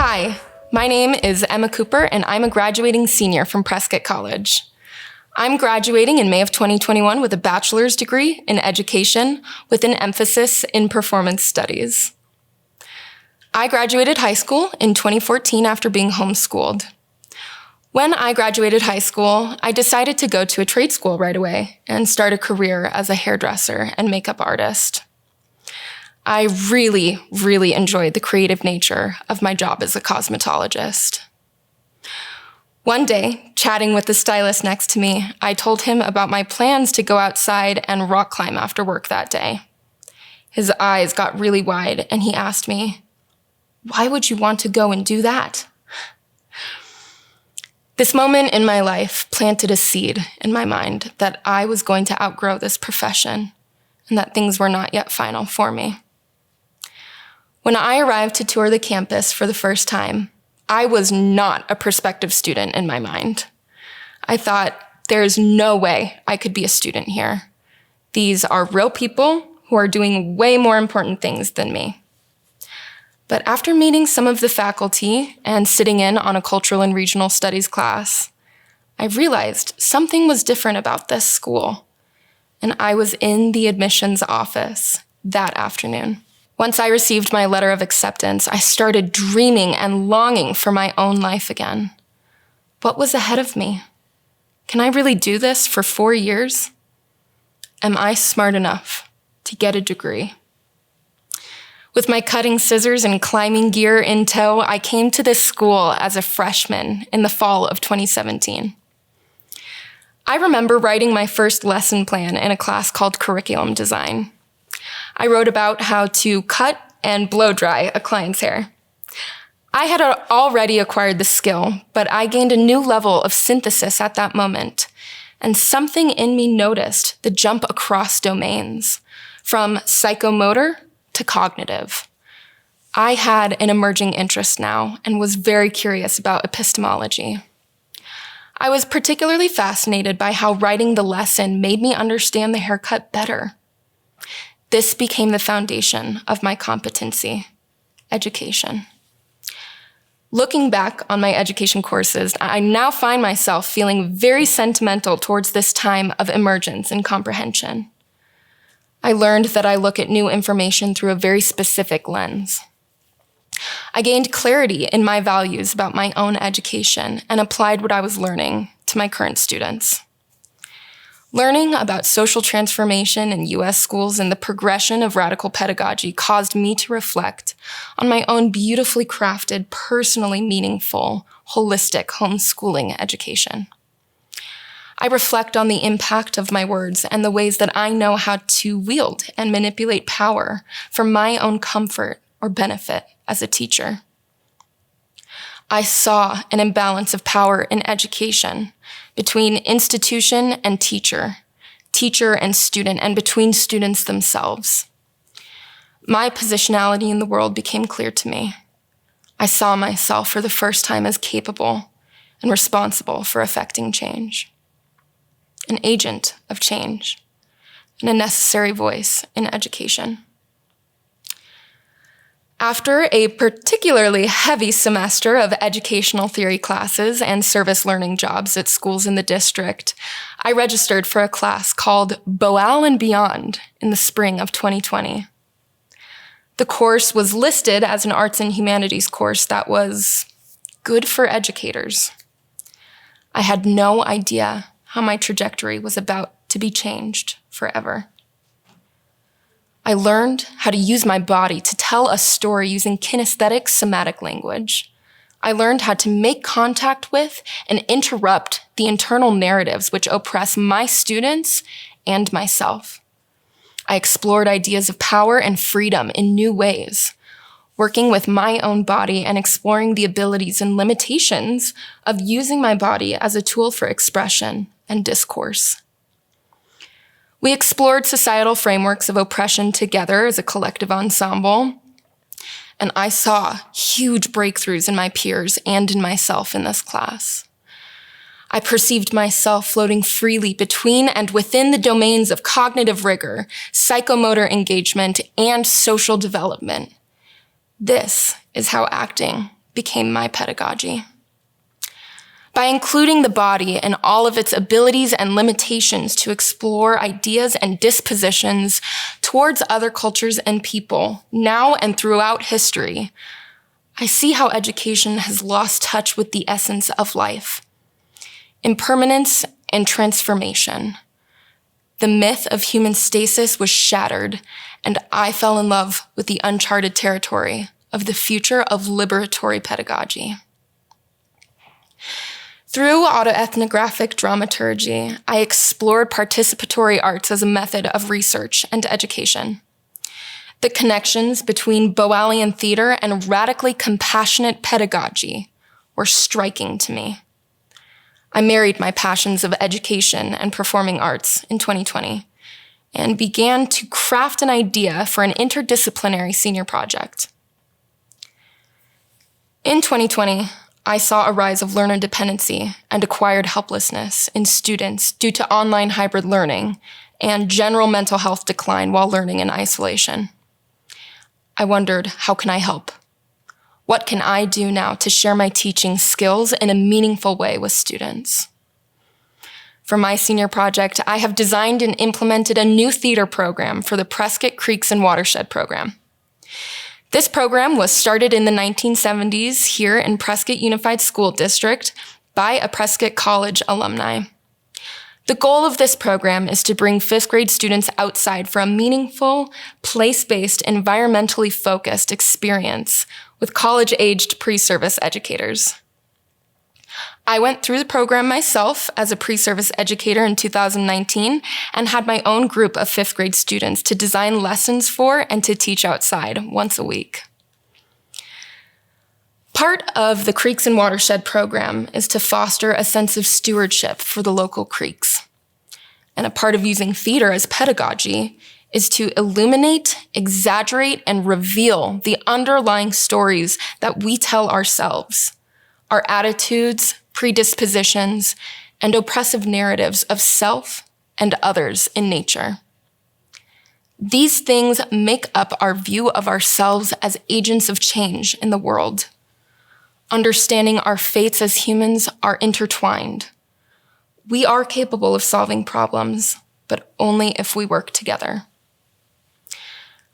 Hi, my name is Emma Cooper, and I'm a graduating senior from Prescott College. I'm graduating in May of 2021 with a bachelor's degree in education with an emphasis in performance studies. I graduated high school in 2014 after being homeschooled. When I graduated high school, I decided to go to a trade school right away and start a career as a hairdresser and makeup artist. I really enjoyed the creative nature of my job as a cosmetologist. One day, chatting with the stylist next to me, I told him about my plans to go outside and rock climb after work that day. His eyes got really wide and he asked me, "Why would you want to go and do that?" This moment in my life planted a seed in my mind that I was going to outgrow this profession and that things were not yet final for me. When I arrived to tour the campus for the first time, I was not a prospective student in my mind. I thought, there's no way I could be a student here. These are real people who are doing way more important things than me. But after meeting some of the faculty and sitting in on a cultural and regional studies class, I realized something was different about this school, and I was in the admissions office that afternoon. Once I received my letter of acceptance, I started dreaming and longing for my own life again. What was ahead of me? Can I really do this for 4 years? Am I smart enough to get a degree? With my cutting scissors and climbing gear in tow, I came to this school as a freshman in the fall of 2017. I remember writing my first lesson plan in a class called Curriculum Design. I wrote about how to cut and blow dry a client's hair. I had already acquired the skill, but I gained a new level of synthesis at that moment, and something in me noticed the jump across domains, from psychomotor to cognitive. I had an emerging interest now and was very curious about epistemology. I was particularly fascinated by how writing the lesson made me understand the haircut better. This became the foundation of my competency, education. Looking back on my education courses, I now find myself feeling very sentimental towards this time of emergence and comprehension. I learned that I look at new information through a very specific lens. I gained clarity in my values about my own education and applied what I was learning to my current students. Learning about social transformation in U.S. schools and the progression of radical pedagogy caused me to reflect on my own beautifully crafted, personally meaningful, holistic homeschooling education. I reflect on the impact of my words and the ways that I know how to wield and manipulate power for my own comfort or benefit as a teacher. I saw an imbalance of power in education between institution and teacher and student, and between students themselves. My positionality in the world became clear to me. I saw myself for the first time as capable and responsible for affecting change, an agent of change, and a necessary voice in education. After a particularly heavy semester of educational theory classes and service learning jobs at schools in the district, I registered for a class called Boal and Beyond in the spring of 2020. The course was listed as an arts and humanities course that was good for educators. I had no idea how my trajectory was about to be changed forever. I learned how to use my body to tell a story using kinesthetic somatic language. I learned how to make contact with and interrupt the internal narratives which oppress my students and myself. I explored ideas of power and freedom in new ways, working with my own body and exploring the abilities and limitations of using my body as a tool for expression and discourse. We explored societal frameworks of oppression together as a collective ensemble, and I saw huge breakthroughs in my peers and in myself in this class. I perceived myself floating freely between and within the domains of cognitive rigor, psychomotor engagement, and social development. This is how acting became my pedagogy. By including the body and all of its abilities and limitations to explore ideas and dispositions towards other cultures and people, now and throughout history, I see how education has lost touch with the essence of life, impermanence and transformation. The myth of human stasis was shattered, and I fell in love with the uncharted territory of the future of liberatory pedagogy. Through autoethnographic dramaturgy, I explored participatory arts as a method of research and education. The connections between Boalian theater and radically compassionate pedagogy were striking to me. I married my passions of education and performing arts in 2020 and began to craft an idea for an interdisciplinary senior project. In 2020, I saw a rise of learner dependency and acquired helplessness in students due to online hybrid learning and general mental health decline while learning in isolation. I wondered, how can I help? What can I do now to share my teaching skills in a meaningful way with students? For my senior project, I have designed and implemented a new theater program for the Prescott Creeks and Watershed program. This program was started in the 1970s here in Prescott Unified School District by a Prescott College alumni. The goal of this program is to bring fifth grade students outside for a meaningful, place-based, environmentally focused experience with college-aged pre-service educators. I went through the program myself as a pre-service educator in 2019 and had my own group of fifth grade students to design lessons for and to teach outside once a week. Part of the Creeks and Watershed program is to foster a sense of stewardship for the local creeks. And a part of using theater as pedagogy is to illuminate, exaggerate, and reveal the underlying stories that we tell ourselves, our attitudes, predispositions, and oppressive narratives of self and others in nature. These things make up our view of ourselves as agents of change in the world. Understanding our fates as humans are intertwined. We are capable of solving problems, but only if we work together.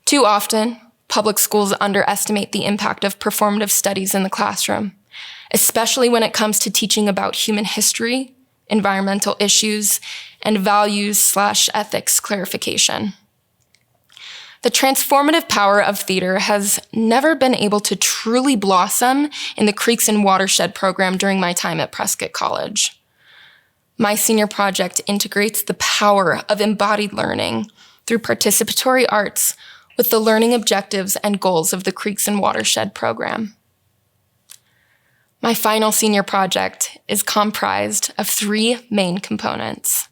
Too often, public schools underestimate the impact of performative studies in the classroom, especially when it comes to teaching about human history, environmental issues, and values/ethics clarification. The transformative power of theater has never been able to truly blossom in the Creeks and Watershed program during my time at Prescott College. My senior project integrates the power of embodied learning through participatory arts with the learning objectives and goals of the Creeks and Watershed program. My final senior project is comprised of 3 main components.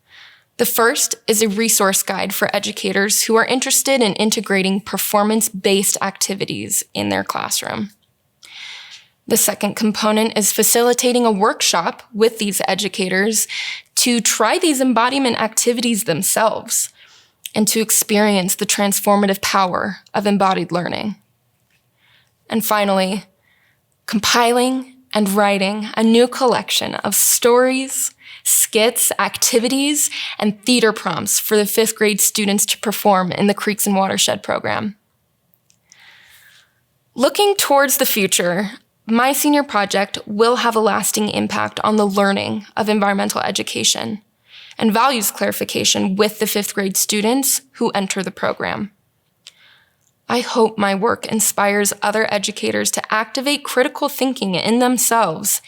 The first is a resource guide for educators who are interested in integrating performance-based activities in their classroom. The second component is facilitating a workshop with these educators to try these embodiment activities themselves and to experience the transformative power of embodied learning. And finally, compiling and writing a new collection of stories, skits, activities, and theater prompts for the 5th grade students to perform in the Creeks and Watershed program. Looking towards the future, my senior project will have a lasting impact on the learning of environmental education and values clarification with the 5th grade students who enter the program. I hope my work inspires other educators to activate critical thinking in themselves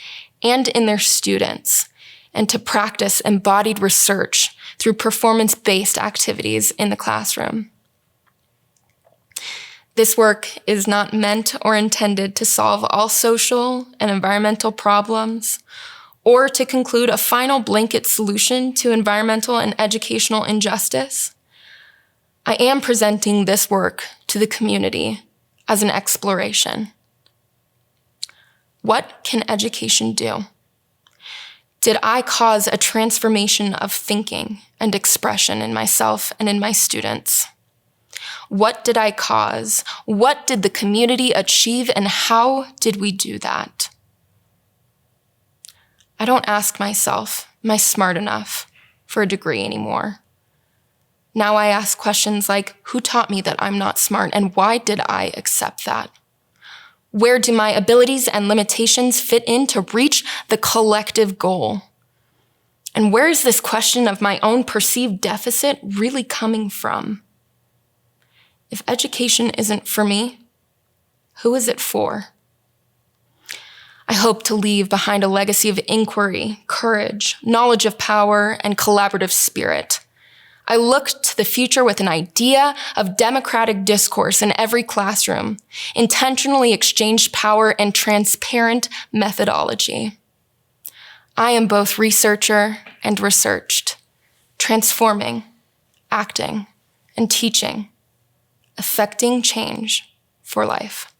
and in their students, and to practice embodied research through performance-based activities in the classroom. This work is not meant or intended to solve all social and environmental problems, or to conclude a final blanket solution to environmental and educational injustice. I am presenting this work to the community as an exploration. What can education do? Did I cause a transformation of thinking and expression in myself and in my students? What did I cause? What did the community achieve, and how did we do that? I don't ask myself, am I smart enough for a degree anymore? Now I ask questions like, who taught me that I'm not smart, and why did I accept that? Where do my abilities and limitations fit in to reach the collective goal? And where is this question of my own perceived deficit really coming from? If education isn't for me, who is it for? I hope to leave behind a legacy of inquiry, courage, knowledge of power, and collaborative spirit. I look to the future with an idea of democratic discourse in every classroom, intentionally exchanged power, and transparent methodology. I am both researcher and researched, transforming, acting, and teaching, affecting change for life.